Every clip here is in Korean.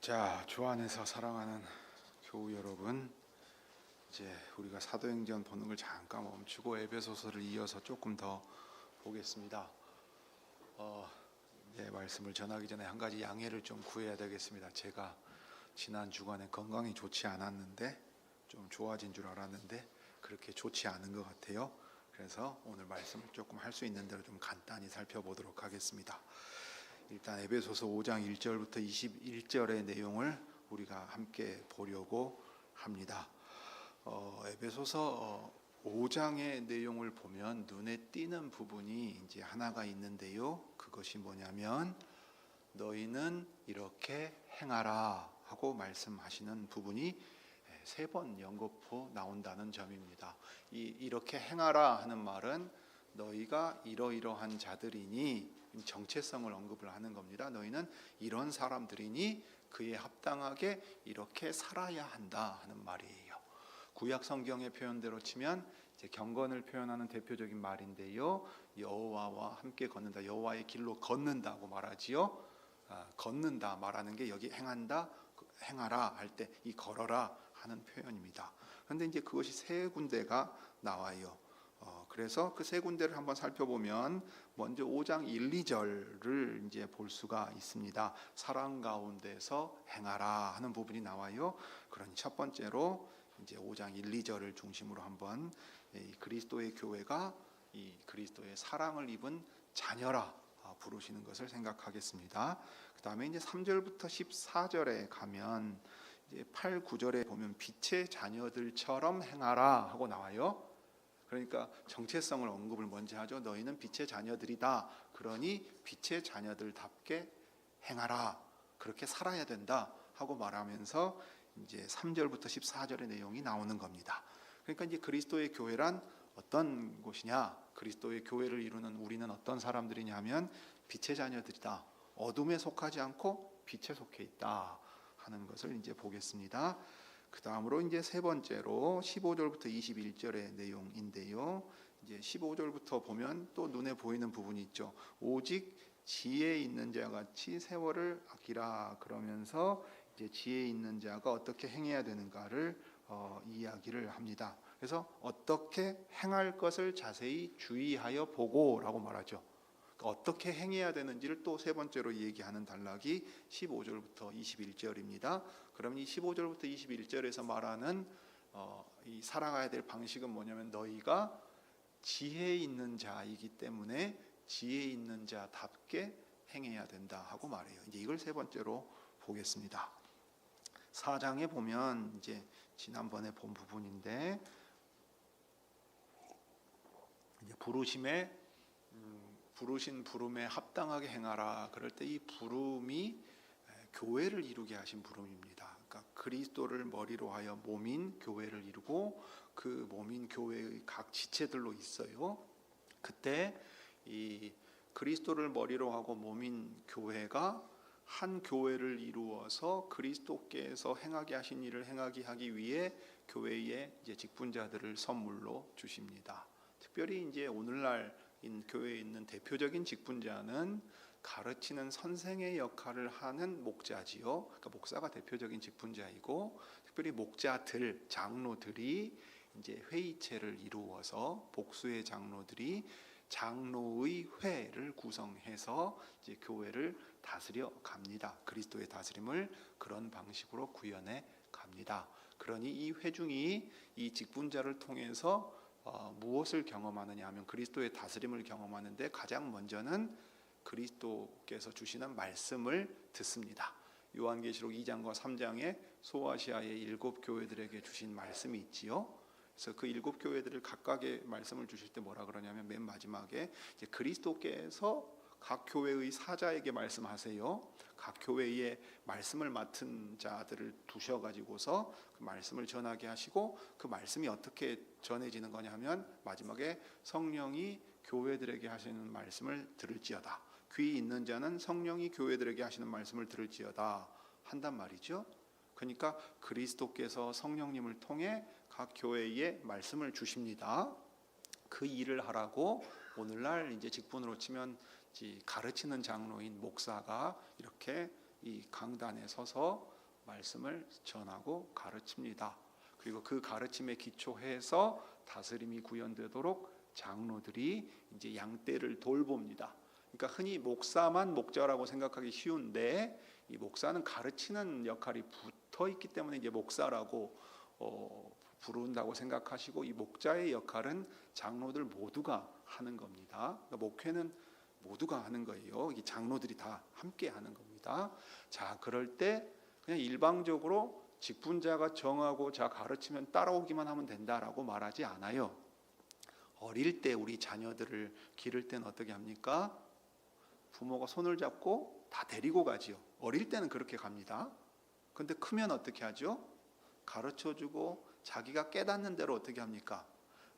자, 주 안에서 사랑하는 교우 여러분, 이제 우리가 사도행전 보는 걸 잠깐 멈추고 에베소서를 이어서 조금 더 보겠습니다. 말씀을 전하기 전에 한 가지 양해를 좀 구해야 되겠습니다. 제가 지난 주간에 건강이 좋지 않았는데 좀 좋아진 줄 알았는데 그렇게 좋지 않은 것 같아요. 그래서 오늘 말씀을 조금 할 수 있는 대로 좀 간단히 살펴보도록 하겠습니다. 일단 에베소서 5장 1절부터 21절의 내용을 우리가 함께 보려고 합니다. 에베소서 5장의 내용을 보면 눈에 띄는 부분이 이제 하나가 있는데요. 그것이 뭐냐면 너희는 이렇게 행하라 하고 말씀하시는 부분이 3번 연거푸 나온다는 점입니다. 이렇게 행하라 하는 말은 너희가 이러이러한 자들이니 정체성을 언급을 하는 겁니다. 너희는 이런 사람들이니 그에 합당하게 이렇게 살아야 한다 하는 말이에요. 구약 성경의 표현대로 치면 이제 경건을 표현하는 대표적인 말인데요. 여호와와 함께 걷는다, 여호와의 길로 걷는다고 말하지요. 걷는다 말하는 게 여기 행한다, 행하라 할 때 이 걸어라 하는 표현입니다. 그런데 이제 그것이 3군데가 나와요. 그래서 그 3군데를 한번 살펴보면 먼저 5장 1, 2절을 이제 볼 수가 있습니다. 사랑 가운데서 행하라 하는 부분이 나와요. 그러니 첫 번째로 이제 5장 1, 2절을 중심으로 한번 그리스도의 교회가 이 그리스도의 사랑을 입은 자녀라 부르시는 것을 생각하겠습니다. 그 다음에 이제 3절부터 14절에 가면 이제 8, 9절에 보면 빛의 자녀들처럼 행하라 하고 나와요. 그러니까 정체성을 언급을 먼저 하죠. 너희는 빛의 자녀들이다. 그러니 빛의 자녀들답게 행하라. 그렇게 살아야 된다 하고 말하면서 이제 3절부터 14절의 내용이 나오는 겁니다. 그러니까 이제 그리스도의 교회란 어떤 곳이냐? 그리스도의 교회를 이루는 우리는 어떤 사람들이냐면 빛의 자녀들이다. 어둠에 속하지 않고 빛에 속해 있다 하는 것을 이제 보겠습니다. 그 다음으로 이제 3번째로 15절부터 21절의 내용인데요. 이제 15절부터 보면 또 눈에 보이는 부분이 있죠. 오직 지혜 있는 자 같이 세월을 아끼라 그러면서 이제 지혜 있는 자가 어떻게 행해야 되는가를 이야기를 합니다. 그래서 어떻게 행할 것을 자세히 주의하여 보고라고 말하죠. 어떻게 행해야 되는지를 또 3번째로 얘기하는 단락이 15절부터 21절입니다. 그럼 이 15절부터 21절에서 말하는 이 살아가야 될 방식은 뭐냐면 너희가 지혜 있는 자이기 때문에 지혜 있는 자답게 행해야 된다 하고 말해요. 이제 이걸 3번째로 보겠습니다. 4장에 보면 이제 지난번에 본 부분인데 이제 부르신 부름에 합당하게 행하라. 그럴 때 이 부름이 교회를 이루게 하신 부름입니다. 그러니까 그리스도를 머리로 하여 몸인 교회를 이루고 그 몸인 교회의 각 지체들로 있어요. 그때 이 그리스도를 머리로 하고 몸인 교회가 한 교회를 이루어서 그리스도께서 행하게 하신 일을 행하게 하기 위해 교회에 이제 직분자들을 선물로 주십니다. 특별히 이제 오늘날 교회에 있는 대표적인 직분자는 가르치는 선생의 역할을 하는 목자지요. 그러니까 목사가 대표적인 직분자이고 특별히 목자들, 장로들이 이제 회의체를 이루어서 복수의 장로들이 장로의 회를 구성해서 이제 교회를 다스려 갑니다. 그리스도의 다스림을 그런 방식으로 구현해 갑니다. 그러니 이 회중이 이 직분자를 통해서 무엇을 경험하느냐 하면 그리스도의 다스림을 경험하는데 가장 먼저는 그리스도께서 주시는 말씀을 듣습니다. 요한계시록 2장과 3장에 소아시아의 7 교회들에게 주신 말씀이 있지요. 그래서 그 7 교회들을 각각의 말씀을 주실 때 뭐라 그러냐면 맨 마지막에 이제 그리스도께서 각 교회의 사자에게 말씀하세요. 각 교회의 말씀을 맡은 자들을 두셔가지고서 그 말씀을 전하게 하시고 그 말씀이 어떻게 전해지는 거냐 하면 마지막에 성령이 교회들에게 하시는 말씀을 들을지어다. 귀 있는 자는 성령이 교회들에게 하시는 말씀을 들을지어다 한단 말이죠. 그러니까 그리스도께서 성령님을 통해 각 교회에 말씀을 주십니다. 그 일을 하라고 오늘날 이제 직분으로 치면 가르치는 장로인 목사가 이렇게 이 강단에 서서 말씀을 전하고 가르칩니다. 그리고 그 가르침에 기초해서 다스림이 구현되도록 장로들이 이제 양떼를 돌봅니다. 그러니까 흔히 목사만 목자라고 생각하기 쉬운데 이 목사는 가르치는 역할이 붙어 있기 때문에 이제 목사라고 부른다고 생각하시고, 이 목자의 역할은 장로들 모두가 하는 겁니다. 그러니까 목회는 모두가 하는 거예요. 이 장로들이 다 함께 하는 겁니다. 자, 그럴 때 그냥 일방적으로 직분자가 정하고 자 가르치면 따라오기만 하면 된다라고 말하지 않아요. 어릴 때 우리 자녀들을 기를 때는 어떻게 합니까? 부모가 손을 잡고 다 데리고 가지요. 어릴 때는 그렇게 갑니다. 근데 크면 어떻게 하죠? 가르쳐주고 자기가 깨닫는 대로 어떻게 합니까?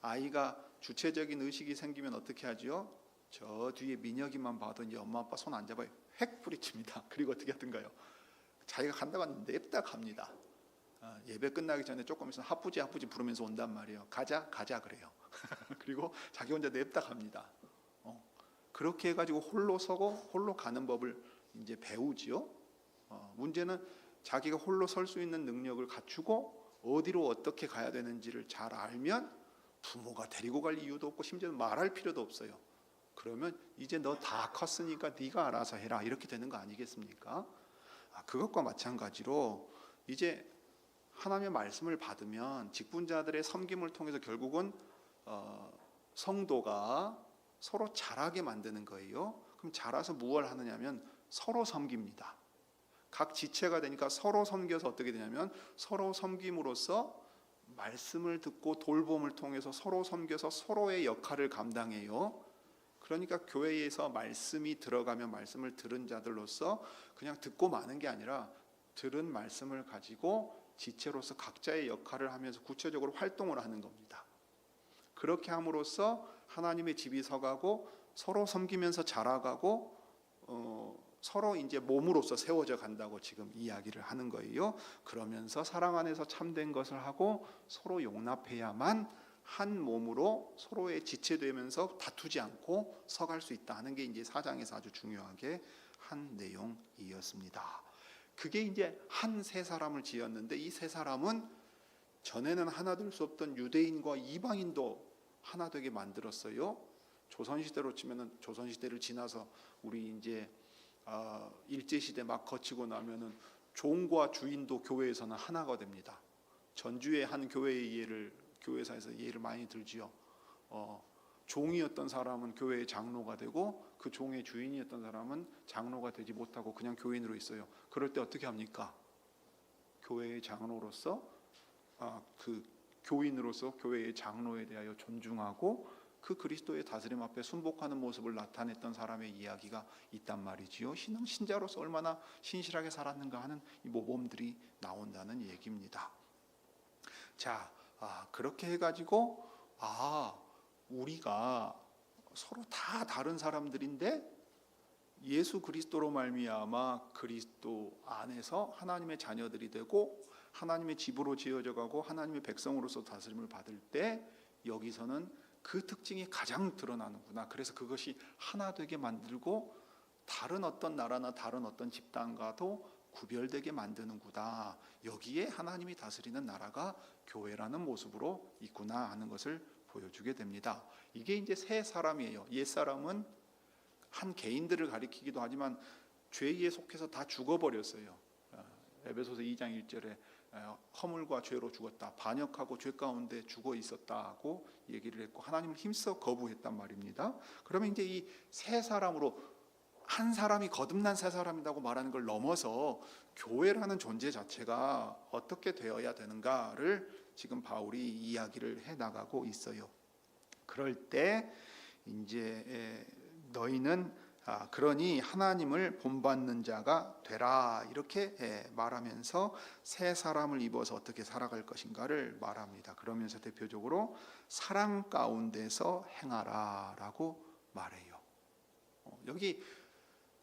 아이가 주체적인 의식이 생기면 어떻게 하죠? 저 뒤에 민혁이만 봐도 이제 엄마 아빠 손 안 잡아요. 획 뿌리칩니다. 그리고 어떻게 하던가요? 자기가 간다고 하는데 냅다 갑니다. 예배 끝나기 전에 조금 있으면 하프지 부르면서 온단 말이에요. 가자 그래요. 그리고 자기 혼자 냅다 갑니다. 그렇게 해가지고 홀로 서고 홀로 가는 법을 이제 배우지요. 문제는 자기가 홀로 설 수 있는 능력을 갖추고 어디로 어떻게 가야 되는지를 잘 알면 부모가 데리고 갈 이유도 없고 심지어 말할 필요도 없어요. 그러면 이제 너 다 컸으니까 네가 알아서 해라, 이렇게 되는 거 아니겠습니까? 그것과 마찬가지로 이제 하나님의 말씀을 받으면 직분자들의 섬김을 통해서 결국은 성도가 서로 자라게 만드는 거예요. 그럼 자라서 무엇을 하느냐면 서로 섬깁니다. 각 지체가 되니까 서로 섬겨서 어떻게 되냐면 서로 섬김으로써 말씀을 듣고 돌봄을 통해서 서로 섬겨서 서로의 역할을 감당해요. 그러니까 교회에서 말씀이 들어가면 말씀을 들은 자들로서 그냥 듣고 마는 게 아니라 들은 말씀을 가지고 지체로서 각자의 역할을 하면서 구체적으로 활동을 하는 겁니다. 그렇게 함으로써 하나님의 집이 서가고 서로 섬기면서 자라가고 서로 이제 몸으로서 세워져 간다고 지금 이야기를 하는 거예요. 그러면서 사랑 안에서 참된 것을 하고 서로 용납해야만 한 몸으로 서로의 지체되면서 다투지 않고 서갈 수 있다 하는 게 이제 4장에서 아주 중요하게 한 내용이었습니다. 그게 이제 한 세 사람을 지었는데 이 세 사람은 전에는 하나 될 수 없던 유대인과 이방인도 하나 되게 만들었어요. 조선시대로 치면은 조선시대를 지나서 우리 이제 일제시대 막 거치고 나면은 종과 주인도 교회에서는 하나가 됩니다. 전주의 한 교회의 예를 교회사에서 예를 많이 들지요. 종이었던 사람은 교회의 장로가 되고 그 종의 주인이었던 사람은 장로가 되지 못하고 그냥 교인으로 있어요. 그럴 때 어떻게 합니까? 교회의 장로로서 그 교인으로서 교회의 장로에 대하여 존중하고 그 그리스도의 다스림 앞에 순복하는 모습을 나타냈던 사람의 이야기가 있단 말이지요. 신자로서 얼마나 신실하게 살았는가 하는 이 모범들이 나온다는 얘기입니다. 자, 그렇게 해가지고 우리가 서로 다 다른 사람들인데 예수 그리스도로 말미암아 그리스도 안에서 하나님의 자녀들이 되고 하나님의 집으로 지어져 가고 하나님의 백성으로서 다스림을 받을 때 여기서는 그 특징이 가장 드러나는구나. 그래서 그것이 하나 되게 만들고 다른 어떤 나라나 다른 어떤 집단과도 구별되게 만드는구나. 여기에 하나님이 다스리는 나라가 교회라는 모습으로 있구나 하는 것을 보여주게 됩니다. 이게 이제 세 사람이에요. 옛사람은 한 개인들을 가리키기도 하지만 죄에 속해서 다 죽어버렸어요. 에베소서 2장 1절에 허물과 죄로 죽었다. 반역하고 죄 가운데 죽어 있었다고 얘기를 했고 하나님을 힘써 거부했단 말입니다. 그러면 이제 이 세 사람으로 한 사람이 거듭난 세 사람이라고 말하는 걸 넘어서 교회라는 존재 자체가 어떻게 되어야 되는가를 지금 바울이 이야기를 해 나가고 있어요. 그럴 때 이제 너희는 그러니 하나님을 본받는 자가 되라 이렇게 말하면서 새 사람을 입어서 어떻게 살아갈 것인가를 말합니다. 그러면서 대표적으로 사랑 가운데서 행하라라고 말해요. 여기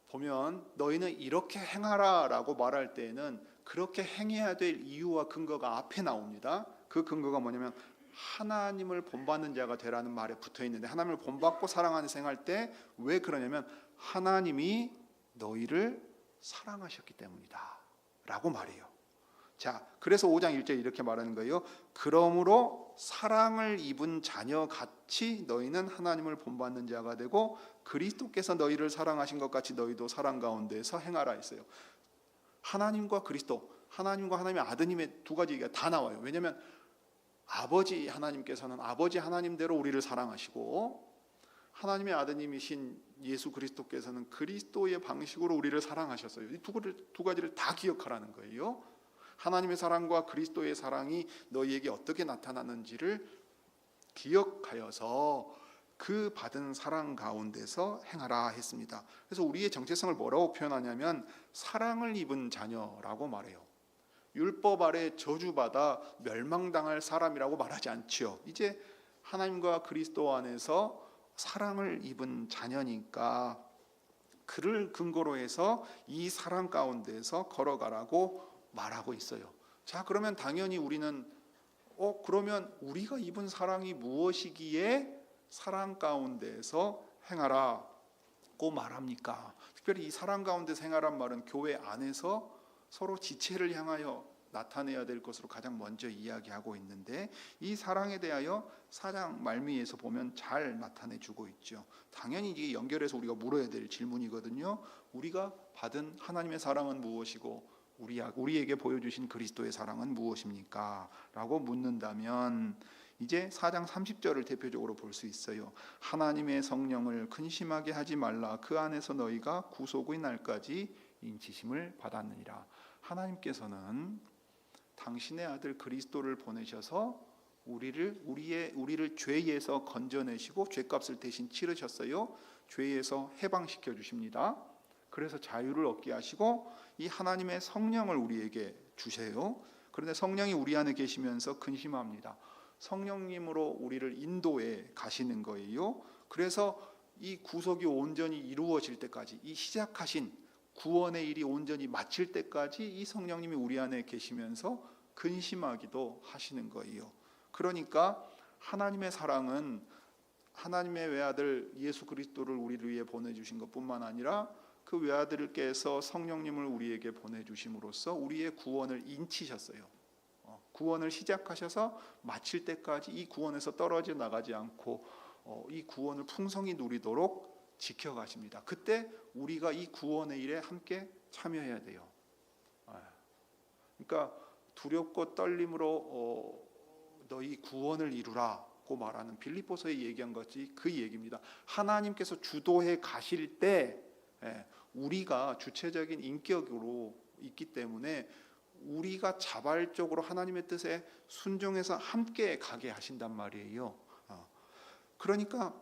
보면 너희는 이렇게 행하라라고 말할 때에는 그렇게 행해야 될 이유와 근거가 앞에 나옵니다. 그 근거가 뭐냐면 하나님을 본받는 자가 되라는 말에 붙어 있는데 하나님을 본받고 사랑하는 생활 때 왜 그러냐면 하나님이 너희를 사랑하셨기 때문이다 라고 말해요. 자, 그래서 5장 1절에 이렇게 말하는 거예요. 그러므로 사랑을 입은 자녀 같이 너희는 하나님을 본받는 자가 되고 그리스도께서 너희를 사랑하신 것 같이 너희도 사랑 가운데서 행하라 했어요. 하나님과 그리스도, 하나님과 하나님의 아드님의 두 가지 얘기가 다 나와요. 왜냐하면 아버지 하나님께서는 아버지 하나님대로 우리를 사랑하시고 하나님의 아드님이신 예수 그리스도께서는 그리스도의 방식으로 우리를 사랑하셨어요. 이 두 가지를 다 기억하라는 거예요. 하나님의 사랑과 그리스도의 사랑이 너희에게 어떻게 나타나는지를 기억하여서 그 받은 사랑 가운데서 행하라 했습니다. 그래서 우리의 정체성을 뭐라고 표현하냐면 사랑을 입은 자녀라고 말해요. 율법 아래 저주받아 멸망당할 사람이라고 말하지 않지요. 이제 하나님과 그리스도 안에서 사랑을 입은 자녀니까 그를 근거로 해서 이 사랑 가운데서 걸어가라고 말하고 있어요. 자, 그러면 당연히 우리는 그러면 우리가 입은 사랑이 무엇이기에 사랑 가운데서 행하라고 말합니까? 특별히 이 사랑 가운데서 행하란 말은 교회 안에서 서로 지체를 향하여 나타내야 될 것으로 가장 먼저 이야기하고 있는데 이 사랑에 대하여 4장 말미에서 보면 잘 나타내주고 있죠. 당연히 이게 연결해서 우리가 물어야 될 질문이거든요. 우리가 받은 하나님의 사랑은 무엇이고 우리에게 보여주신 그리스도의 사랑은 무엇입니까? 라고 묻는다면 이제 4장 30절을 대표적으로 볼 수 있어요. 하나님의 성령을 근심하게 하지 말라. 그 안에서 너희가 구속의 날까지 인치심을 받았느니라. 하나님께서는 당신의 아들 그리스도를 보내셔서 우리를 죄에서 건져내시고 죄값을 대신 치르셨어요. 죄에서 해방시켜 주십니다. 그래서 자유를 얻게 하시고 이 하나님의 성령을 우리에게 주세요. 그런데 성령이 우리 안에 계시면서 근심합니다. 성령님으로 우리를 인도해 가시는 거예요. 그래서 이 구속이 온전히 이루어질 때까지 이 시작하신 구원의 일이 온전히 마칠 때까지 이 성령님이 우리 안에 계시면서 근심하기도 하시는 거예요. 그러니까 하나님의 사랑은 하나님의 외아들 예수 그리스도를 우리를 위해 보내주신 것뿐만 아니라 그 외아들께서 성령님을 우리에게 보내주심으로써 우리의 구원을 인치셨어요. 구원을 시작하셔서 마칠 때까지 이 구원에서 떨어져 나가지 않고 이 구원을 풍성히 누리도록 지켜가십니다. 그때 우리가 이 구원의 일에 함께 참여해야 돼요. 그러니까 두렵고 떨림으로 너희 구원을 이루라고 말하는 빌립보서에 얘기한 것이 그 얘기입니다. 하나님께서 주도해 가실 때 우리가 주체적인 인격으로 있기 때문에 우리가 자발적으로 하나님의 뜻에 순종해서 함께 가게 하신단 말이에요. 그러니까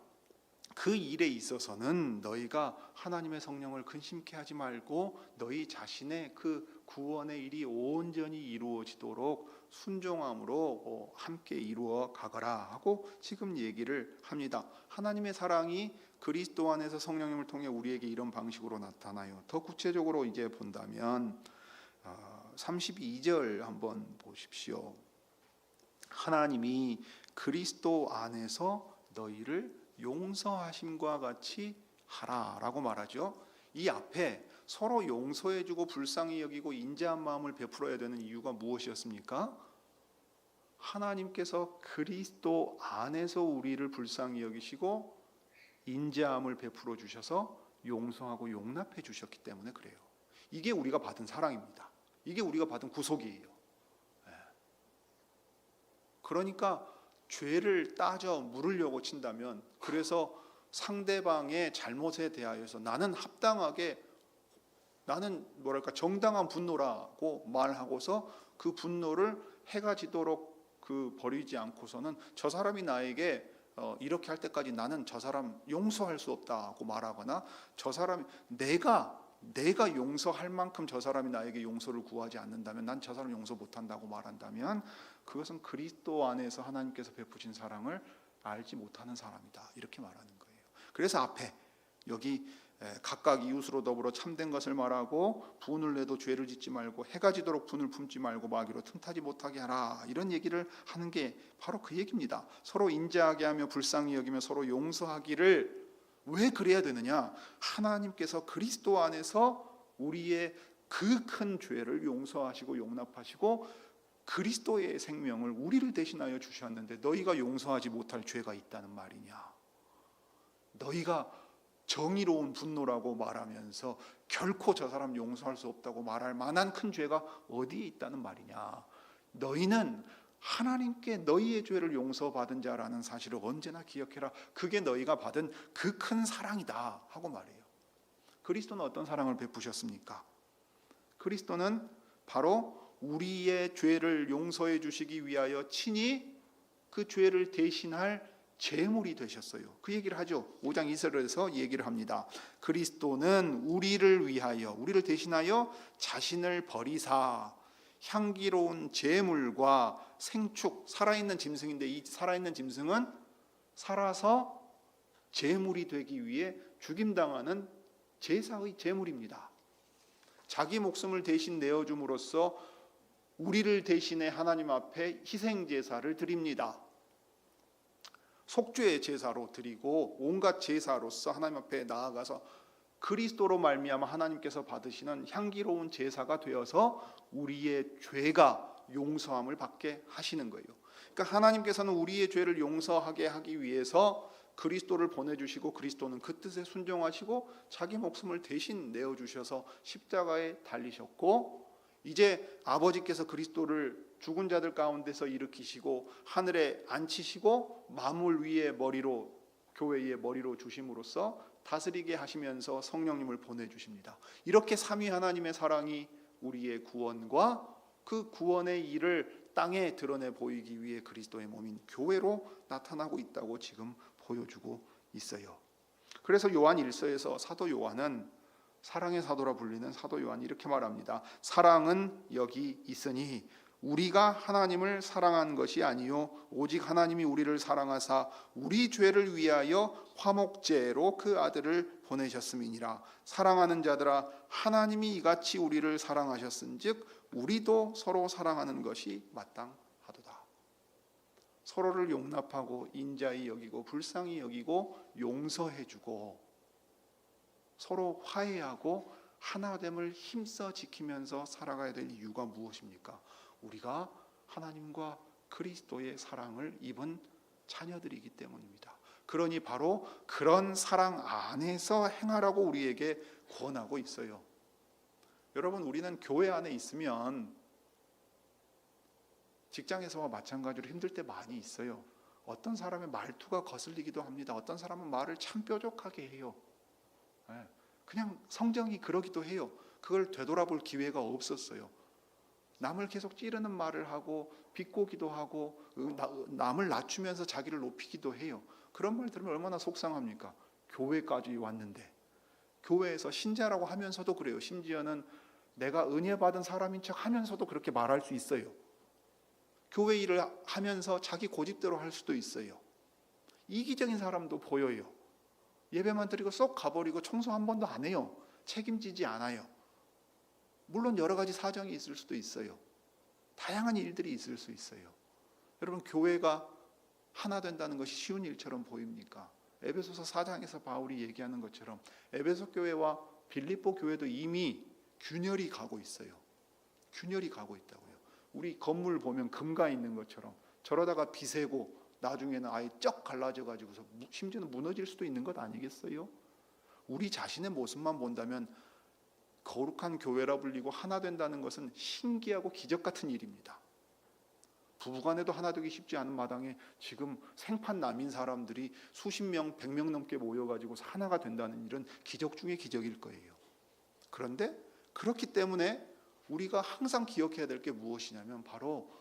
그 일에 있어서는 너희가 하나님의 성령을 근심케 하지 말고 너희 자신의 그 구원의 일이 온전히 이루어지도록 순종함으로 함께 이루어 가거라 하고 지금 얘기를 합니다. 하나님의 사랑이 그리스도 안에서 성령님을 통해 우리에게 이런 방식으로 나타나요. 더 구체적으로 이제 본다면 32절 한번 보십시오. 하나님이 그리스도 안에서 너희를 용서하심과 같이 하라라고 말하죠. 이 앞에 서로 용서해주고 불쌍히 여기고 인자한 마음을 베풀어야 되는 이유가 무엇이었습니까? 하나님께서 그리스도 안에서 우리를 불쌍히 여기시고 인자함을 베풀어 주셔서 용서하고 용납해 주셨기 때문에 그래요. 이게 우리가 받은 사랑입니다. 이게 우리가 받은 구속이에요. 그러니까 죄를 따져 물으려고 친다면, 그래서 상대방의 잘못에 대하여서 나는 합당하게, 나는 정당한 분노라고 말하고서 그 분노를 해가 지도록 버리지 않고서는 저 사람이 나에게 이렇게 할 때까지 나는 저 사람 용서할 수 없다고 말하거나, 저 사람이 내가 용서할 만큼 저 사람이 나에게 용서를 구하지 않는다면 난 저 사람 용서 못한다고 말한다면 그것은 그리스도 안에서 하나님께서 베푸신 사랑을 알지 못하는 사람이다, 이렇게 말하는 거예요. 그래서 앞에 여기 각각 이웃으로 더불어 참된 것을 말하고 분을 내도 죄를 짓지 말고 해가 지도록 분을 품지 말고 마귀로 틈타지 못하게 하라, 이런 얘기를 하는 게 바로 그 얘기입니다. 서로 인자하게 하며 불쌍히 여기며 서로 용서하기를 왜 그래야 되느냐? 하나님께서 그리스도 안에서 우리의 그 큰 죄를 용서하시고 용납하시고 그리스도의 생명을 우리를 대신하여 주셨는데 너희가 용서하지 못할 죄가 있다는 말이냐? 너희가 정의로운 분노라고 말하면서 결코 저 사람 용서할 수 없다고 말할 만한 큰 죄가 어디에 있다는 말이냐? 너희는 하나님께 너희의 죄를 용서받은 자라는 사실을 언제나 기억해라. 그게 너희가 받은 그 큰 사랑이다 하고 말해요. 그리스도는 어떤 사랑을 베푸셨습니까? 그리스도는 바로 우리의 죄를 용서해 주시기 위하여 친히 그 죄를 대신할 제물이 되셨어요. 그 얘기를 하죠. 5장 2절에서 얘기를 합니다. 그리스도는 우리를 대신하여 자신을 버리사 향기로운 제물과 생축, 살아있는 짐승인데 이 살아있는 짐승은 살아서 제물이 되기 위해 죽임당하는 제사의 제물입니다. 자기 목숨을 대신 내어줌으로써 우리를 대신해 하나님 앞에 희생제사를 드립니다. 속죄의 제사로 드리고 온갖 제사로서 하나님 앞에 나아가서 그리스도로 말미암아 하나님께서 받으시는 향기로운 제사가 되어서 우리의 죄가 용서함을 받게 하시는 거예요. 그러니까 하나님께서는 우리의 죄를 용서하게 하기 위해서 그리스도를 보내주시고 그리스도는 그 뜻에 순종하시고 자기 목숨을 대신 내어주셔서 십자가에 달리셨고 이제 아버지께서 그리스도를 죽은 자들 가운데서 일으키시고 하늘에 앉히시고 만물 위에 머리로 교회의 머리로 주심으로써 다스리게 하시면서 성령님을 보내주십니다. 이렇게 삼위 하나님의 사랑이 우리의 구원과 그 구원의 일을 땅에 드러내 보이기 위해 그리스도의 몸인 교회로 나타나고 있다고 지금 보여주고 있어요. 그래서 요한 1서에서 사도 요한은 사랑의 사도라 불리는 사도 요한이 이렇게 말합니다. 사랑은 여기 있으니 우리가 하나님을 사랑한 것이 아니요 오직 하나님이 우리를 사랑하사 우리 죄를 위하여 화목제로 그 아들을 보내셨음이니라. 사랑하는 자들아 하나님이 이같이 우리를 사랑하셨은즉 우리도 서로 사랑하는 것이 마땅하도다. 서로를 용납하고 인자히 여기고 불쌍히 여기고 용서해주고 서로 화해하고 하나됨을 힘써 지키면서 살아가야 될 이유가 무엇입니까? 우리가 하나님과 그리스도의 사랑을 입은 자녀들이기 때문입니다. 그러니 바로 그런 사랑 안에서 행하라고 우리에게 권하고 있어요. 여러분, 우리는 교회 안에 있으면 직장에서와 마찬가지로 힘들 때 많이 있어요. 어떤 사람의 말투가 거슬리기도 합니다. 어떤 사람은 말을 참 뾰족하게 해요. 그냥 성정이 그러기도 해요. 그걸 되돌아볼 기회가 없었어요. 남을 계속 찌르는 말을 하고 비꼬기도 하고 남을 낮추면서 자기를 높이기도 해요. 그런 말 들으면 얼마나 속상합니까? 교회까지 왔는데 교회에서 신자라고 하면서도 그래요. 심지어는 내가 은혜 받은 사람인 척 하면서도 그렇게 말할 수 있어요. 교회 일을 하면서 자기 고집대로 할 수도 있어요. 이기적인 사람도 보여요. 예배만 드리고 쏙 가버리고 청소 한 번도 안 해요. 책임지지 않아요. 물론 여러 가지 사정이 있을 수도 있어요. 다양한 일들이 있을 수 있어요. 여러분, 교회가 하나 된다는 것이 쉬운 일처럼 보입니까? 에베소서 4장에서 바울이 얘기하는 것처럼 에베소 교회와 빌립보 교회도 이미 균열이 가고 있어요. 균열이 가고 있다고요. 우리 건물 보면 금가 있는 것처럼 저러다가 비세고 나중에는 아예 쩍 갈라져 가지고서 심지어는 무너질 수도 있는 것 아니겠어요? 우리 자신의 모습만 본다면 거룩한 교회라 불리고 하나 된다는 것은 신기하고 기적 같은 일입니다. 부부간에도 하나 되기 쉽지 않은 마당에 지금 생판 남인 사람들이 수십 명, 100명 넘게 모여가지고 하나가 된다는 일은 기적 중에 기적일 거예요. 그런데 그렇기 때문에 우리가 항상 기억해야 될 게 무엇이냐면 바로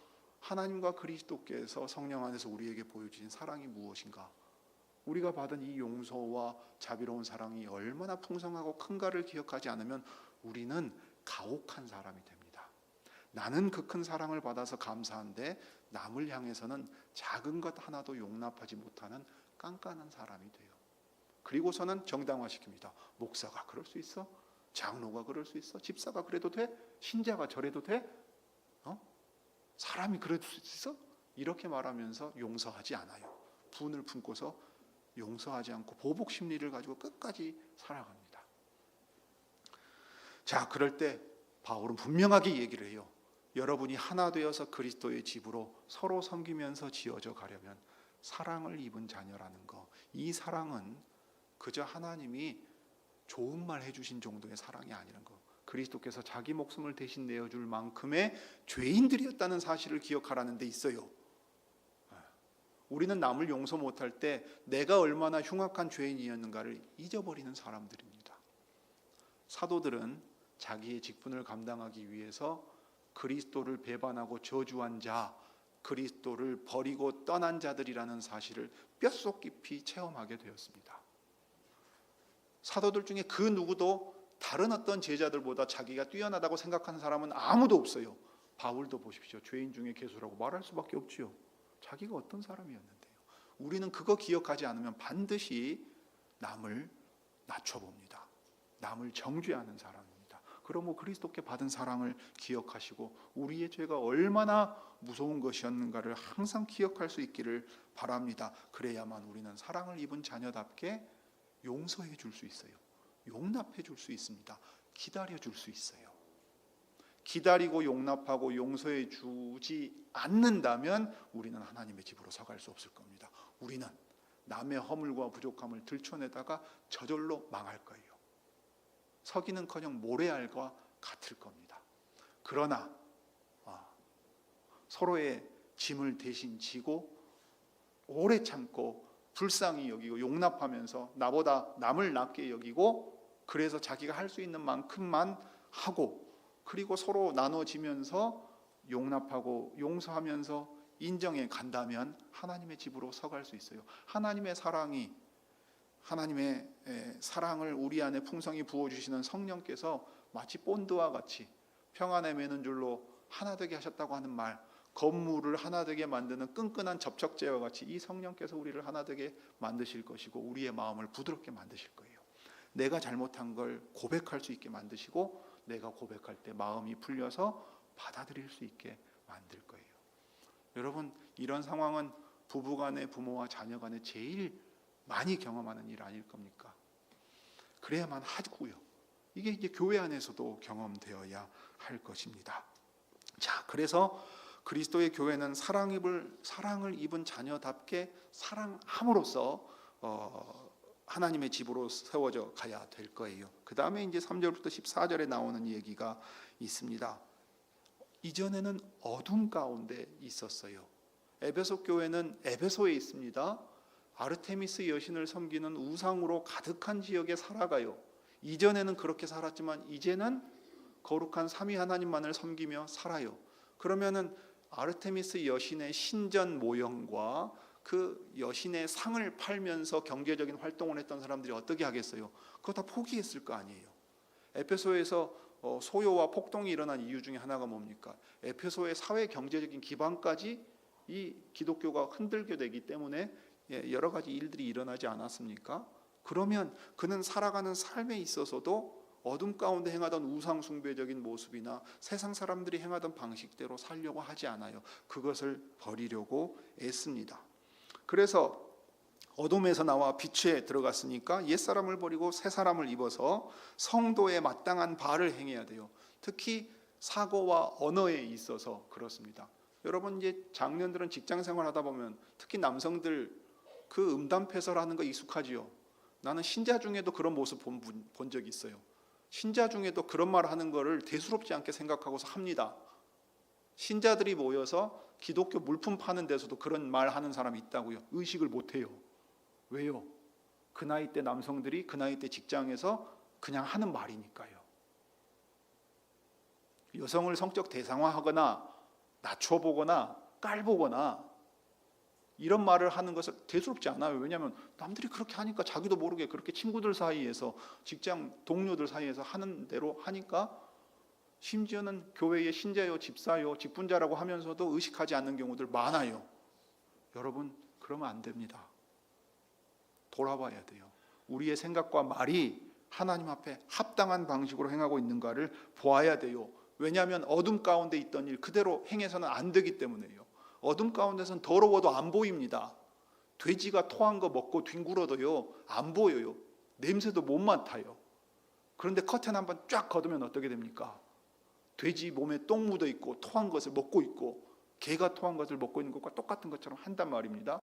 하나님과 그리스도께서 성령 안에서 우리에게 보여주신 사랑이 무엇인가? 우리가 받은 이 용서와 자비로운 사랑이 얼마나 풍성하고 큰가를 기억하지 않으면 우리는 가혹한 사람이 됩니다. 나는 그 큰 사랑을 받아서 감사한데 남을 향해서는 작은 것 하나도 용납하지 못하는 깐깐한 사람이 돼요. 그리고서는 정당화시킵니다. 목사가 그럴 수 있어? 장로가 그럴 수 있어? 집사가 그래도 돼? 신자가 저래도 돼? 사람이 그럴 수 있어? 이렇게 말하면서 용서하지 않아요. 분을 품고서 용서하지 않고 보복 심리를 가지고 끝까지 살아갑니다. 자, 그럴 때 바울은 분명하게 얘기를 해요. 여러분이 하나 되어서 그리스도의 집으로 서로 섬기면서 지어져 가려면 사랑을 입은 자녀라는 거. 이 사랑은 그저 하나님이 좋은 말 해주신 정도의 사랑이 아니라는 거. 그리스도께서 자기 목숨을 대신 내어줄 만큼의 죄인들이었다는 사실을 기억하라는 데 있어요. 우리는 남을 용서 못할 때 내가 얼마나 흉악한 죄인이었는가를 잊어버리는 사람들입니다. 사도들은 자기의 직분을 감당하기 위해서 그리스도를 배반하고 저주한 자, 그리스도를 버리고 떠난 자들이라는 사실을 뼛속 깊이 체험하게 되었습니다. 사도들 중에 그 누구도 다른 어떤 제자들보다 자기가 뛰어나다고 생각하는 사람은 아무도 없어요. 바울도 보십시오. 죄인 중에 괴수라고 말할 수밖에 없지요. 자기가 어떤 사람이었는데요. 우리는 그거 기억하지 않으면 반드시 남을 낮춰봅니다. 남을 정죄하는 사람입니다. 그러므로 그리스도께 받은 사랑을 기억하시고 우리의 죄가 얼마나 무서운 것이었는가를 항상 기억할 수 있기를 바랍니다. 그래야만 우리는 사랑을 입은 자녀답게 용서해 줄 수 있어요. 용납해 줄 수 있습니다. 기다려 줄 수 있어요. 기다리고 용납하고 용서해 주지 않는다면 우리는 하나님의 집으로 서갈 수 없을 겁니다. 우리는 남의 허물과 부족함을 들춰내다가 저절로 망할 거예요. 서기는커녕 모래알과 같을 겁니다. 그러나 서로의 짐을 대신 지고 오래 참고 불쌍히 여기고 용납하면서 나보다 남을 낮게 여기고 그래서 자기가 할 수 있는 만큼만 하고 그리고 서로 나눠지면서 용납하고 용서하면서 인정해 간다면 하나님의 집으로 서갈 수 있어요. 하나님의 사랑을 우리 안에 풍성히 부어주시는 성령께서 마치 본드와 같이 평안에 매는 줄로 하나 되게 하셨다고 하는 말, 건물을 하나 되게 만드는 끈끈한 접촉제와 같이 이 성령께서 우리를 하나 되게 만드실 것이고 우리의 마음을 부드럽게 만드실 거예요. 내가 잘못한 걸 고백할 수 있게 만드시고 내가 고백할 때 마음이 풀려서 받아들일 수 있게 만들 거예요. 여러분, 이런 상황은 부부간에 부모와 자녀간에 제일 많이 경험하는 일 아닐 겁니까? 그래야만 하고요. 이게 이제 교회 안에서도 경험되어야 할 것입니다. 자, 그래서 그리스도의 교회는 사랑을 입은 자녀답게 사랑함으로써 하나님의 집으로 세워져 가야 될 거예요. 그 다음에 이제 3절부터 14절에 나오는 얘기가 있습니다. 이전에는 어둠 가운데 있었어요. 에베소 교회는 에베소에 있습니다. 아르테미스 여신을 섬기는 우상으로 가득한 지역에 살아가요. 이전에는 그렇게 살았지만 이제는 거룩한 삼위 하나님만을 섬기며 살아요. 그러면은 아르테미스 여신의 신전 모형과 그 여신의 상을 팔면서 경제적인 활동을 했던 사람들이 어떻게 하겠어요? 그거 다 포기했을 거 아니에요. 에페소에서 소요와 폭동이 일어난 이유 중에 하나가 뭡니까? 에페소의 사회 경제적인 기반까지 이 기독교가 흔들게 되기 때문에 여러 가지 일들이 일어나지 않았습니까? 그러면 그는 살아가는 삶에 있어서도 어둠 가운데 행하던 우상 숭배적인 모습이나 세상 사람들이 행하던 방식대로 살려고 하지 않아요. 그것을 버리려고 애씁니다. 그래서 어둠에서 나와 빛에 들어갔으니까 옛사람을 버리고 새사람을 입어서 성도에 마땅한 바를 행해야 돼요. 특히 사고와 언어에 있어서 그렇습니다. 여러분, 이제 장년들은 직장 생활하다 보면 특히 남성들 그 음담패설하는 거 익숙하지요. 나는 신자 중에도 그런 모습 본 적이 있어요. 신자 중에도 그런 말 하는 거를 대수롭지 않게 생각하고서 합니다. 신자들이 모여서 기독교 물품 파는 데서도 그런 말 하는 사람이 있다고요. 의식을 못해요. 왜요? 그 나이 때 남성들이 그 나이 때 직장에서 그냥 하는 말이니까요. 여성을 성적 대상화하거나 낮춰보거나 깔보거나 이런 말을 하는 것을 대수롭지 않아요. 왜냐하면 남들이 그렇게 하니까 자기도 모르게 그렇게 친구들 사이에서 직장 동료들 사이에서 하는 대로 하니까 심지어는 교회의 신자요, 집사요, 직분자라고 하면서도 의식하지 않는 경우들 많아요. 여러분, 그러면 안 됩니다. 돌아봐야 돼요. 우리의 생각과 말이 하나님 앞에 합당한 방식으로 행하고 있는가를 보아야 돼요. 왜냐하면 어둠 가운데 있던 일 그대로 행해서는 안 되기 때문에요. 어둠 가운데서는 더러워도 안 보입니다. 돼지가 토한 거 먹고 뒹굴어도요 안 보여요. 냄새도 못 맡아요. 그런데 커튼 한번 쫙 걷으면 어떻게 됩니까? 돼지 몸에 똥 묻어 있고 토한 것을 먹고 있고 개가 토한 것을 먹고 있는 것과 똑같은 것처럼 한단 말입니다.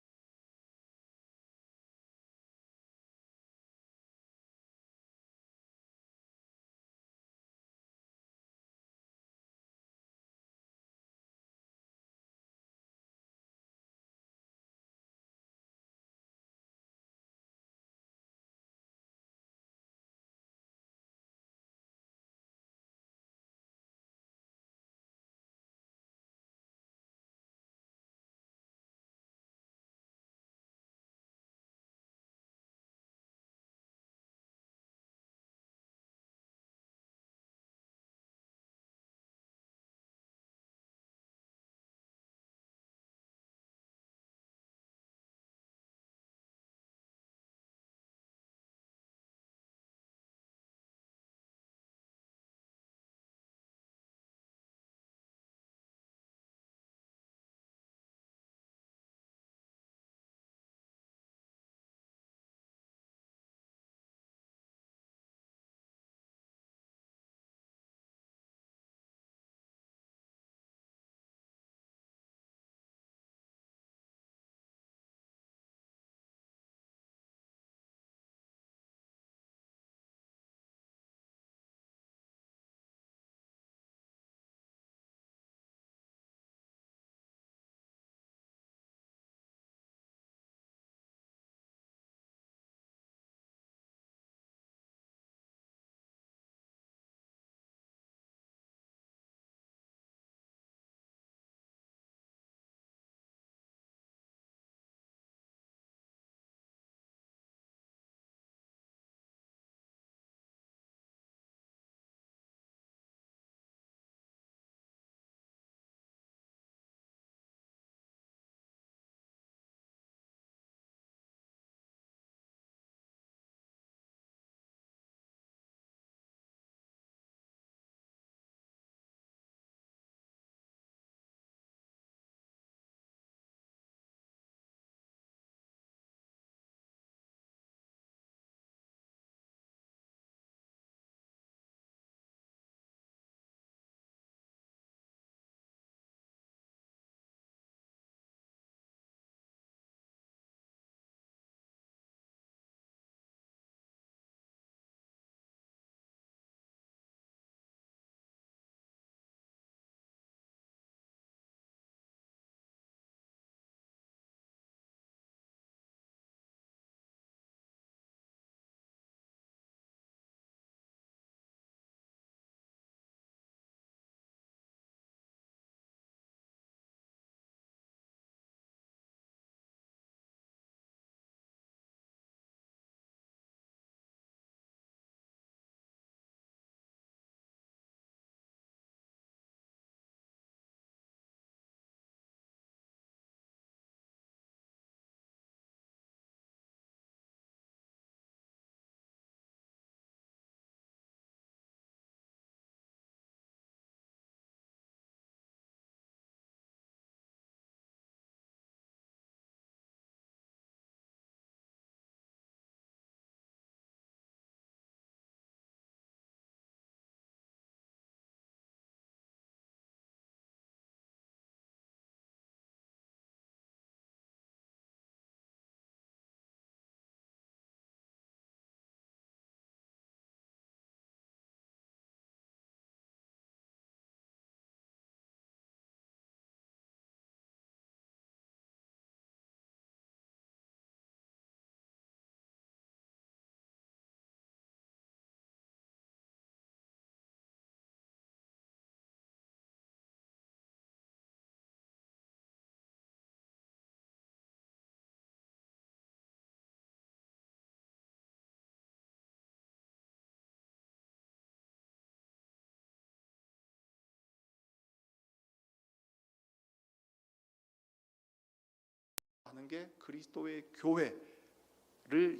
하는 게 그리스도의 교회를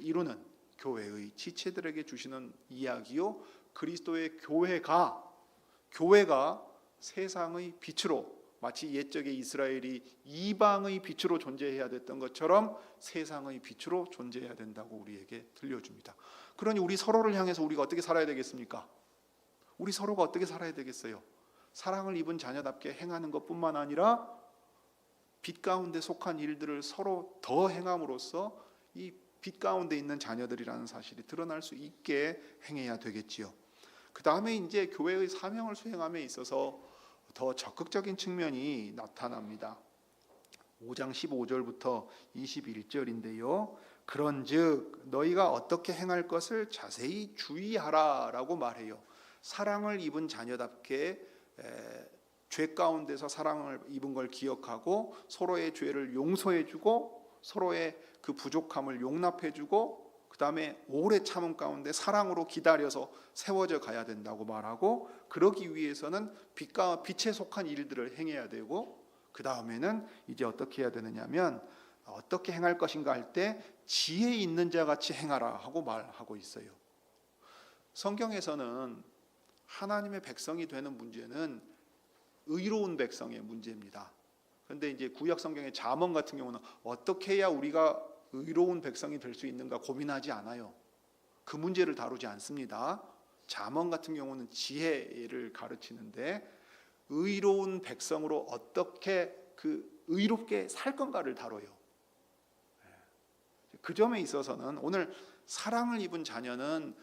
이루는 교회의 지체들에게 주시는 이야기요. 그리스도의 교회가 세상의 빛으로, 마치 옛적의 이스라엘이 이방의 빛으로 존재해야 됐던 것처럼 세상의 빛으로 존재해야 된다고 우리에게 들려줍니다. 그러니 우리 서로를 향해서 우리가 어떻게 살아야 되겠습니까? 우리 서로가 어떻게 살아야 되겠어요? 사랑을 입은 자녀답게 행하는 것뿐만 아니라 빛 가운데 속한 일들을 서로 더 행함으로써 이 빛 가운데 있는 자녀들이라는 사실이 드러날 수 있게 행해야 되겠지요. 그 다음에 이제 교회의 사명을 수행함에 있어서 더 적극적인 측면이 나타납니다. 5장 15절부터 21절인데요. 그런즉 너희가 어떻게 행할 것을 자세히 주의하라라고 말해요. 사랑을 입은 자녀답게 죄 가운데서 사랑을 입은 걸 기억하고 서로의 죄를 용서해주고 서로의 그 부족함을 용납해주고 그 다음에 오래 참음 가운데 사랑으로 기다려서 세워져 가야 된다고 말하고, 그러기 위해서는 빛에 속한 일들을 행해야 되고, 그 다음에는 이제 어떻게 해야 되느냐면 어떻게 행할 것인가 할 때 지혜 있는 자 같이 행하라 하고 말하고 있어요. 성경에서는 하나님의 백성이 되는 문제는 의로운 백성의 문제입니다. 그런데 이제 구약 성경의 잠언 같은 경우는 어떻게 해야 우리가 의로운 백성이 될 수 있는가 고민하지 않아요. 그 문제를 다루지 않습니다. 잠언 같은 경우는 지혜를 가르치는데 의로운 백성으로 어떻게 그 의롭게 살 건가를 다뤄요. 그 점에 있어서는 오늘 사랑을 입은 자녀는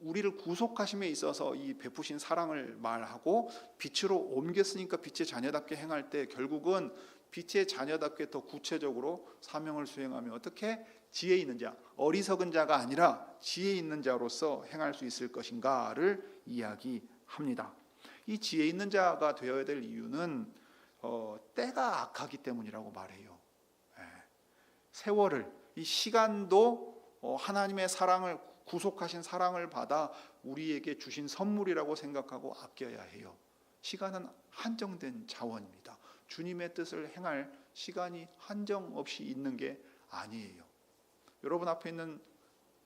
우리를 구속하심에 있어서 이 베푸신 사랑을 말하고 빛으로 옮겼으니까 빛의 자녀답게 행할 때 결국은 빛의 자녀답게 더 구체적으로 사명을 수행하며 어떻게 지혜 있는 자, 어리석은 자가 아니라 지혜 있는 자로서 행할 수 있을 것인가를 이야기합니다. 이 지혜 있는 자가 되어야 될 이유는 때가 악하기 때문이라고 말해요. 세월을, 이 시간도 하나님의 사랑을, 구속하신 사랑을 받아 우리에게 주신 선물이라고 생각하고 아껴야 해요. 시간은 한정된 자원입니다. 주님의 뜻을 행할 시간이 한정 없이 있는 게 아니에요. 여러분 앞에 있는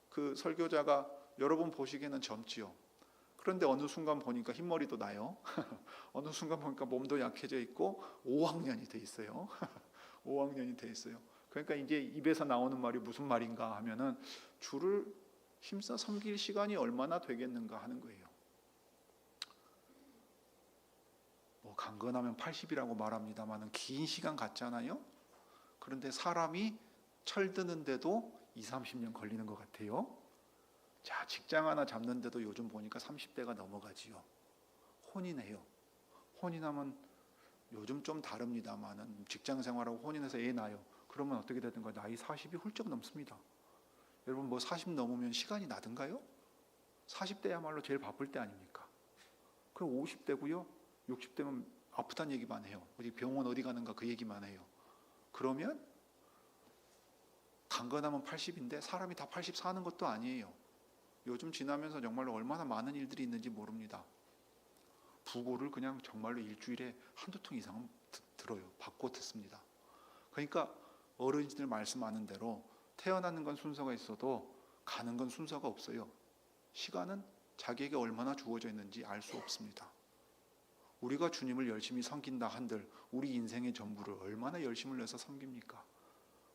그 설교자가 여러분 보시기에는 젊지요. 그런데 어느 순간 보니까 흰머리도 나요. 어느 순간 보니까 몸도 약해져 있고 5학년이 돼 있어요. 5학년이 돼 있어요. 그러니까 이제 입에서 나오는 말이 무슨 말인가 하면은 주를 힘써 섬길 시간이 얼마나 되겠는가 하는 거예요. 뭐 강건하면 80이라고 말합니다만은 긴 시간 같잖아요. 그런데 사람이 철드는데도 20-30년 걸리는 것 같아요. 자, 직장 하나 잡는데도 요즘 보니까 30대가 넘어가지요. 혼인해요. 혼인하면 요즘 좀 다릅니다만은 직장 생활하고 혼인해서 애 낳아요. 그러면 어떻게 되든가 나이 40이 훌쩍 넘습니다. 여러분 뭐 40 넘으면 시간이 나든가요? 40대야말로 제일 바쁠 때 아닙니까? 그럼 50대고요. 60대면 아프다는 얘기만 해요. 어디 병원 어디 가는가 그 얘기만 해요. 그러면 강건하면 80인데 사람이 다 80 사는 것도 아니에요. 요즘 지나면서 정말로 얼마나 많은 일들이 있는지 모릅니다. 부고를 그냥 정말로 일주일에 한두 통 이상은 들어요. 받고 듣습니다. 그러니까 어른들 말씀하는 대로 태어나는 건 순서가 있어도 가는 건 순서가 없어요. 시간은 자기에게 얼마나 주어져 있는지 알 수 없습니다. 우리가 주님을 열심히 섬긴다 한들 우리 인생의 전부를 얼마나 열심을 내서 섬깁니까?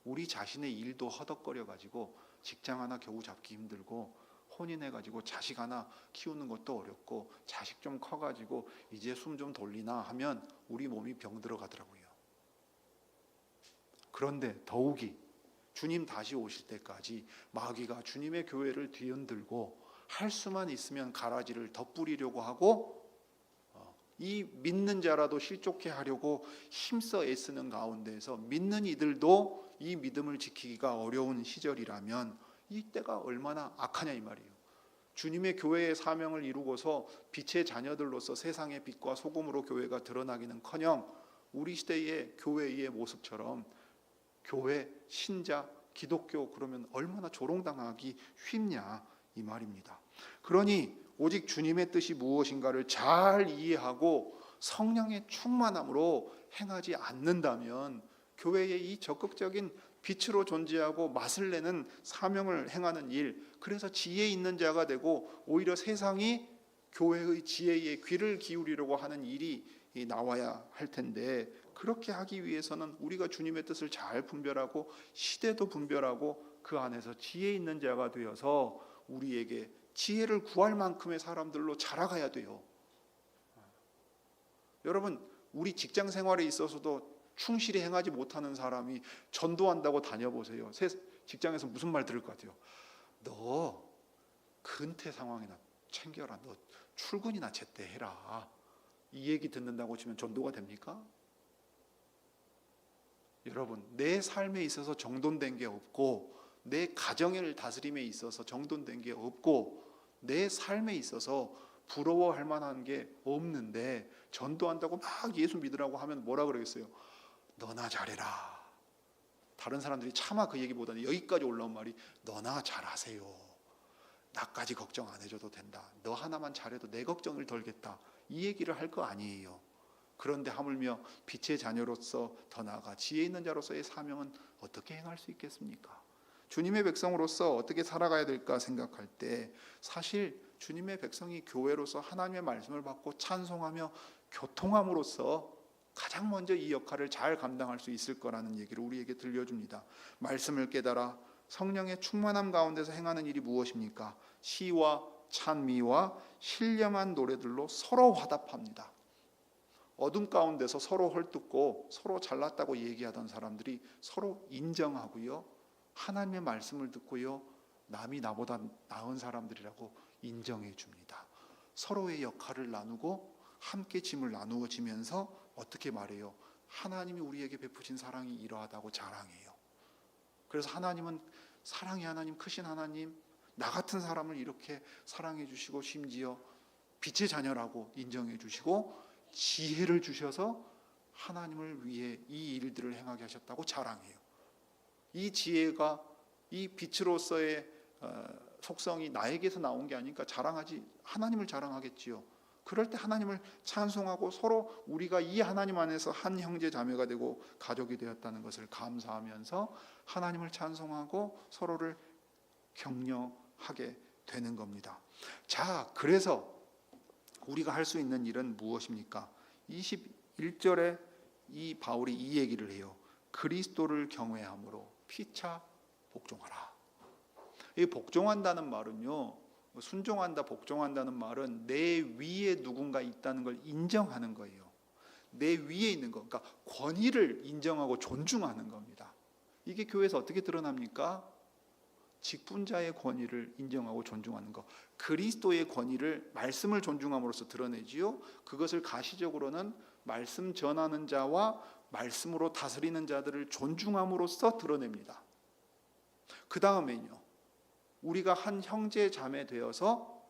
우리 자신의 일도 허덕거려가지고 직장 하나 겨우 잡기 힘들고 혼인해가지고 자식 하나 키우는 것도 어렵고 자식 좀 커가지고 이제 숨 좀 돌리나 하면 우리 몸이 병 들어가더라고요. 그런데 더욱이 주님 다시 오실 때까지 마귀가 주님의 교회를 뒤흔들고 할 수만 있으면 가라지를 덧부리려고 하고 이 믿는 자라도 실족해 하려고 힘써 애쓰는 가운데에서 믿는 이들도 이 믿음을 지키기가 어려운 시절이라면 이 때가 얼마나 악하냐 이 말이에요. 주님의 교회의 사명을 이루고서 빛의 자녀들로서 세상의 빛과 소금으로 교회가 드러나기는커녕 우리 시대의 교회의 모습처럼 교회, 신자, 기독교 그러면 얼마나 조롱당하기 쉽냐 이 말입니다. 그러니 오직 주님의 뜻이 무엇인가를 잘 이해하고 성령의 충만함으로 행하지 않는다면 교회의 이 적극적인 빛으로 존재하고 맛을 내는 사명을 행하는 일, 그래서 지혜 있는 자가 되고 오히려 세상이 교회의 지혜에 귀를 기울이려고 하는 일이 나와야 할 텐데, 그렇게 하기 위해서는 우리가 주님의 뜻을 잘 분별하고 시대도 분별하고 그 안에서 지혜 있는 자가 되어서 우리에게 지혜를 구할 만큼의 사람들로 자라가야 돼요. 여러분, 우리 직장 생활에 있어서도 충실히 행하지 못하는 사람이 전도한다고 다녀보세요. 직장에서 무슨 말 들을 것 같아요? 너 근태 상황이나 챙겨라. 너 출근이나 제때 해라. 이 얘기 듣는다고 치면 전도가 됩니까? 여러분, 내 삶에 있어서 정돈된 게 없고, 내 가정을 다스림에 있어서 정돈된 게 없고, 내 삶에 있어서 부러워할 만한 게 없는데 전도한다고 막 예수 믿으라고 하면 뭐라 그러겠어요? 너나 잘해라. 다른 사람들이 차마 그 얘기보다는 여기까지 올라온 말이 너나 잘하세요. 나까지 걱정 안 해줘도 된다. 너 하나만 잘해도 내 걱정을 덜겠다. 이 얘기를 할 거 아니에요. 그런데 하물며 빛의 자녀로서 더 나아가 지혜 있는 자로서의 사명은 어떻게 행할 수 있겠습니까? 주님의 백성으로서 어떻게 살아가야 될까 생각할 때 사실 주님의 백성이 교회로서 하나님의 말씀을 받고 찬송하며 교통함으로써 가장 먼저 이 역할을 잘 감당할 수 있을 거라는 얘기를 우리에게 들려줍니다. 말씀을 깨달아 성령의 충만함 가운데서 행하는 일이 무엇입니까? 시와 찬미와 신령한 노래들로 서로 화답합니다. 어둠 가운데서 서로 헐뜯고 서로 잘났다고 얘기하던 사람들이 서로 인정하고요, 하나님의 말씀을 듣고요, 남이 나보다 나은 사람들이라고 인정해 줍니다. 서로의 역할을 나누고 함께 짐을 나누어지면서 어떻게 말해요? 하나님이 우리에게 베푸신 사랑이 이러하다고 자랑해요. 그래서 하나님은 사랑의 하나님, 크신 하나님, 나 같은 사람을 이렇게 사랑해 주시고 심지어 빛의 자녀라고 인정해 주시고 지혜를 주셔서 하나님을 위해 이 일들을 행하게 하셨다고 자랑해요. 이 지혜가 이 빛으로서의 속성이 나에게서 나온 게 아니니까 자랑하지, 하나님을 자랑하겠지요. 그럴 때 하나님을 찬송하고 서로 우리가 이 하나님 안에서 한 형제 자매가 되고 가족이 되었다는 것을 감사하면서 하나님을 찬송하고 서로를 격려하게 되는 겁니다. 자, 그래서 우리가 할 수 있는 일은 무엇입니까? 21절에 이 바울이 이 얘기를 해요. 그리스도를 경외함으로 피차 복종하라. 이 복종한다는 말은요, 순종한다, 복종한다는 말은 내 위에 누군가 있다는 걸 인정하는 거예요. 내 위에 있는 거, 그러니까 권위를 인정하고 존중하는 겁니다. 이게 교회에서 어떻게 드러납니까? 직분자의 권위를 인정하고 존중하는 것, 그리스도의 권위를 말씀을 존중함으로써 드러내지요. 그것을 가시적으로는 말씀 전하는 자와 말씀으로 다스리는 자들을 존중함으로써 드러냅니다. 그 다음에는요, 우리가 한 형제 자매 되어서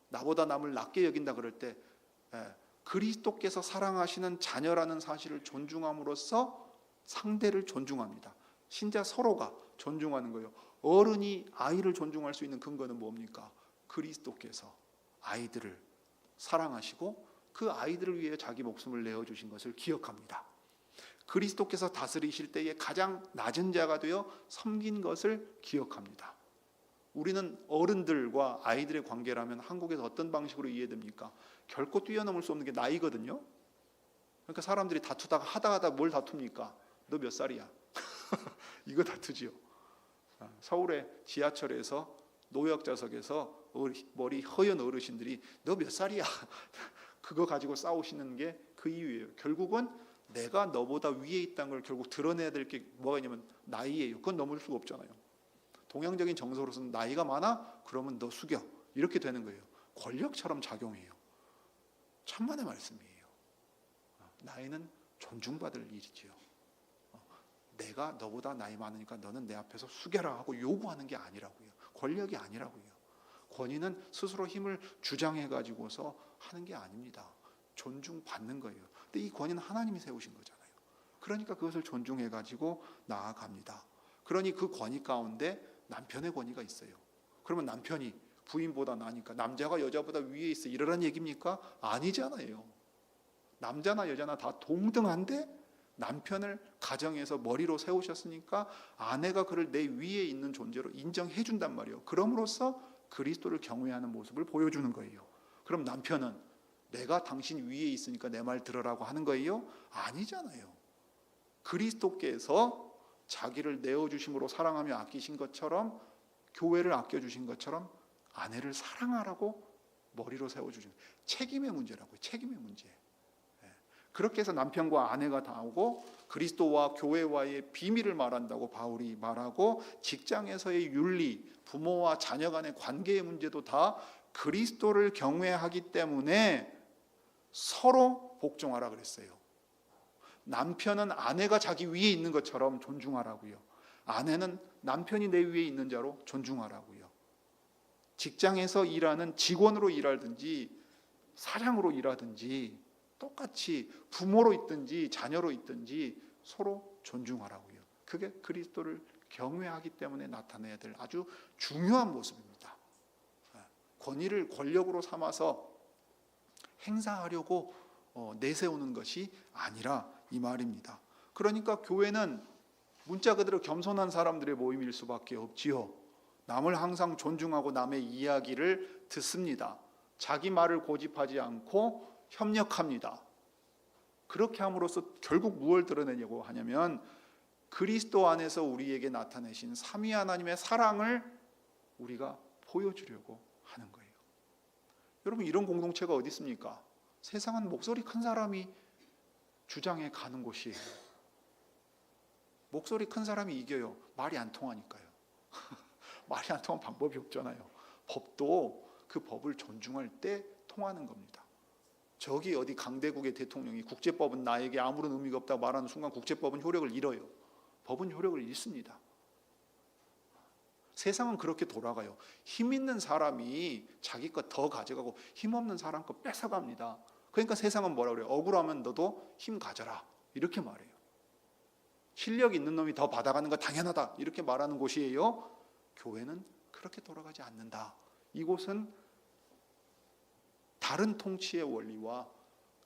나보다 남을 낮게 여긴다 그럴 때 그리스도께서 사랑하시는 자녀라는 사실을 존중함으로써 상대를 존중합니다. 신자 서로가 존중하는 거예요. 어른이 아이를 존중할 수 있는 근거는 뭡니까? 그리스도께서 아이들을 사랑하시고 그 아이들을 위해 자기 목숨을 내어주신 것을 기억합니다. 그리스도께서 다스리실 때에 가장 낮은 자가 되어 섬긴 것을 기억합니다. 우리는 어른들과 아이들의 관계라면 한국에서 어떤 방식으로 이해됩니까? 결코 뛰어넘을 수 없는 게 나이거든요. 그러니까 사람들이 다투다가 하다 뭘 다툽니까? 너 몇 살이야? 이거 다투지요. 서울의 지하철에서 노약자석에서 머리 허연 어르신들이 너 몇 살이야? 그거 가지고 싸우시는 게 그 이유예요. 결국은 내가 너보다 위에 있다는 걸 결국 드러내야 될 게 뭐가 있냐면 나이예요. 그건 넘을 수가 없잖아요. 동양적인 정서로서는 나이가 많아? 그러면 너 숙여. 이렇게 되는 거예요. 권력처럼 작용해요. 천만의 말씀이에요. 나이는 존중받을 일이지요. 내가 너보다 나이 많으니까 너는 내 앞에서 숙여라 하고 요구하는 게 아니라고요. 권력이 아니라고요. 권위는 스스로 힘을 주장해가지고서 하는 게 아닙니다. 존중받는 거예요. 근데 이 권위는 하나님이 세우신 거잖아요. 그러니까 그것을 존중해가지고 나아갑니다. 그러니 그 권위 가운데 남편의 권위가 있어요. 그러면 남편이 부인보다 나니까 남자가 여자보다 위에 있어 이러란 얘기입니까? 아니잖아요. 남자나 여자나 다 동등한데 남편을 가정에서 머리로 세우셨으니까 아내가 그를 내 위에 있는 존재로 인정해 준단 말이에요. 그럼으로써 그리스도를 경외하는 모습을 보여주는 거예요. 그럼 남편은 내가 당신 위에 있으니까 내 말 들으라고 하는 거예요? 아니잖아요. 그리스도께서 자기를 내어주심으로 사랑하며 아끼신 것처럼 교회를 아껴주신 것처럼 아내를 사랑하라고 머리로 세워주신 책임의 문제라고요. 책임의 문제. 그렇게 해서 남편과 아내가 나오고 그리스도와 교회와의 비밀을 말한다고 바울이 말하고, 직장에서의 윤리, 부모와 자녀 간의 관계의 문제도 다 그리스도를 경외하기 때문에 서로 복종하라 그랬어요. 남편은 아내가 자기 위에 있는 것처럼 존중하라고요. 아내는 남편이 내 위에 있는 자로 존중하라고요. 직장에서 일하는 직원으로 일하든지 사장으로 일하든지 똑같이 부모로 있든지 자녀로 있든지 서로 존중하라고요. 그게 그리스도를 경외하기 때문에 나타내야 될 아주 중요한 모습입니다. 권위를 권력으로 삼아서 행사하려고 내세우는 것이 아니라 이 말입니다. 그러니까 교회는 문자 그대로 겸손한 사람들의 모임일 수밖에 없지요. 남을 항상 존중하고 남의 이야기를 듣습니다. 자기 말을 고집하지 않고 협력합니다. 그렇게 함으로써 결국 무엇을 드러내려고 하냐면 그리스도 안에서 우리에게 나타내신 삼위 하나님의 사랑을 우리가 보여주려고 하는 거예요. 여러분, 이런 공동체가 어디 있습니까? 세상은 목소리 큰 사람이 주장해 가는 곳이에요. 목소리 큰 사람이 이겨요. 말이 안 통하니까요. 말이 안 통한 방법이 없잖아요. 법도 그 법을 존중할 때 통하는 겁니다. 저기 어디 강대국의 대통령이 국제법은 나에게 아무런 의미가 없다고 말하는 순간 국제법은 효력을 잃어요. 법은 효력을 잃습니다. 세상은 그렇게 돌아가요. 힘 있는 사람이 자기 것 더 가져가고 힘 없는 사람 것 뺏어갑니다. 그러니까 세상은 뭐라 그래요? 억울하면 너도 힘 가져라, 이렇게 말해요. 실력 있는 놈이 더 받아가는 거 당연하다, 이렇게 말하는 곳이에요. 교회는 그렇게 돌아가지 않는다. 이곳은 다른 통치의 원리와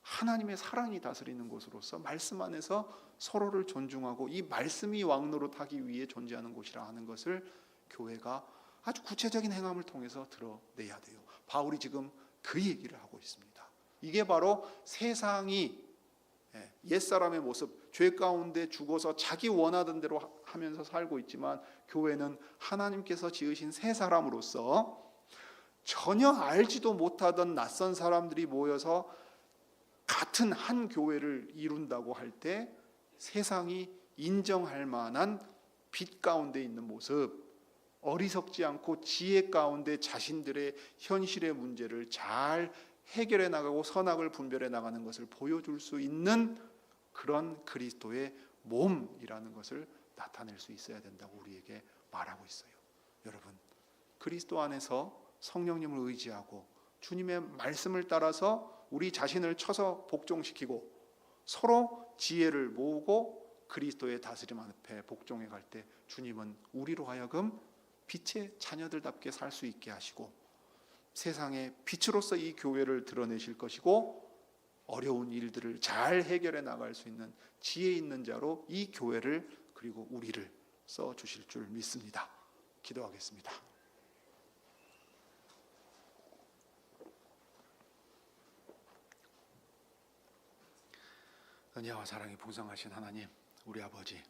하나님의 사랑이 다스리는 곳으로서 말씀 안에서 서로를 존중하고 이 말씀이 왕노릇하기 위해 존재하는 곳이라 하는 것을 교회가 아주 구체적인 행함을 통해서 드러내야 돼요. 바울이 지금 그 얘기를 하고 있습니다. 이게 바로 세상이 옛사람의 모습, 죄 가운데 죽어서 자기 원하던 대로 하면서 살고 있지만, 교회는 하나님께서 지으신 새 사람으로서 전혀 알지도 못하던 낯선 사람들이 모여서 같은 한 교회를 이룬다고 할 때 세상이 인정할 만한 빛 가운데 있는 모습, 어리석지 않고 지혜 가운데 자신들의 현실의 문제를 잘 해결해 나가고 선악을 분별해 나가는 것을 보여줄 수 있는 그런 그리스도의 몸이라는 것을 나타낼 수 있어야 된다고 우리에게 말하고 있어요. 여러분, 그리스도 안에서 성령님을 의지하고 주님의 말씀을 따라서 우리 자신을 쳐서 복종시키고 서로 지혜를 모으고 그리스도의 다스림 앞에 복종해 갈 때 주님은 우리로 하여금 빛의 자녀들답게 살 수 있게 하시고 세상의 빛으로서 이 교회를 드러내실 것이고, 어려운 일들을 잘 해결해 나갈 수 있는 지혜 있는 자로 이 교회를 그리고 우리를 써주실 줄 믿습니다. 기도하겠습니다. 은혜와 사랑이 풍성하신 하나님, 우리 아버지,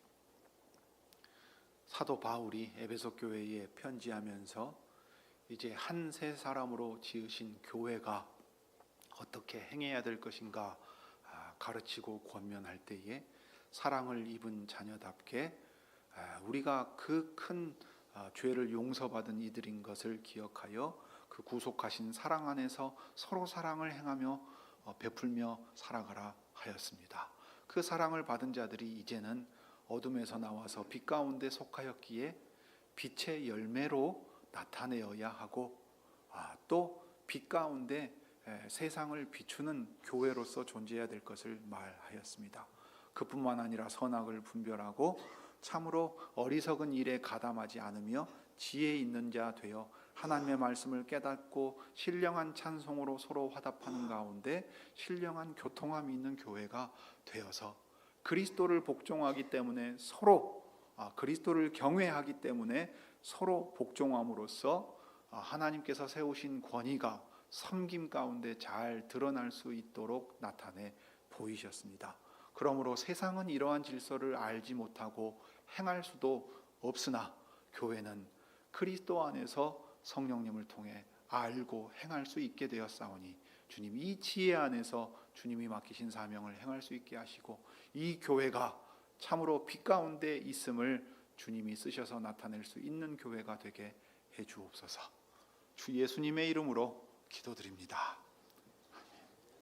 사도 바울이 에베소 교회에 편지하면서 이제 한 세 사람으로 지으신 교회가 어떻게 행해야 될 것인가 가르치고 권면할 때에 사랑을 입은 자녀답게 우리가 그 큰 죄를 용서받은 이들인 것을 기억하여 그 구속하신 사랑 안에서 서로 사랑을 행하며 베풀며 살아가라 하였습니다. 그 사랑을 받은 자들이 이제는 어둠에서 나와서 빛 가운데 속하였기에 빛의 열매로 나타내어야 하고, 또 빛 가운데 세상을 비추는 교회로서 존재해야 될 것을 말하였습니다. 그뿐만 아니라 선악을 분별하고 참으로 어리석은 일에 가담하지 않으며 지혜 있는 자 되어 하나님의 말씀을 깨닫고 신령한 찬송으로 서로 화답하는 가운데 신령한 교통함이 있는 교회가 되어서 그리스도를 복종하기 때문에 서로 그리스도를 경외하기 때문에 서로 복종함으로써 하나님께서 세우신 권위가 섬김 가운데 잘 드러날 수 있도록 나타내 보이셨습니다. 그러므로 세상은 이러한 질서를 알지 못하고 행할 수도 없으나 교회는 그리스도 안에서 성령님을 통해 알고 행할 수 있게 되었사오니 주님, 이 지혜 안에서 주님이 맡기신 사명을 행할 수 있게 하시고 이 교회가 참으로 빛 가운데 있음을 주님이 쓰셔서 나타낼 수 있는 교회가 되게 해 주옵소서. 주 예수님의 이름으로 기도드립니다.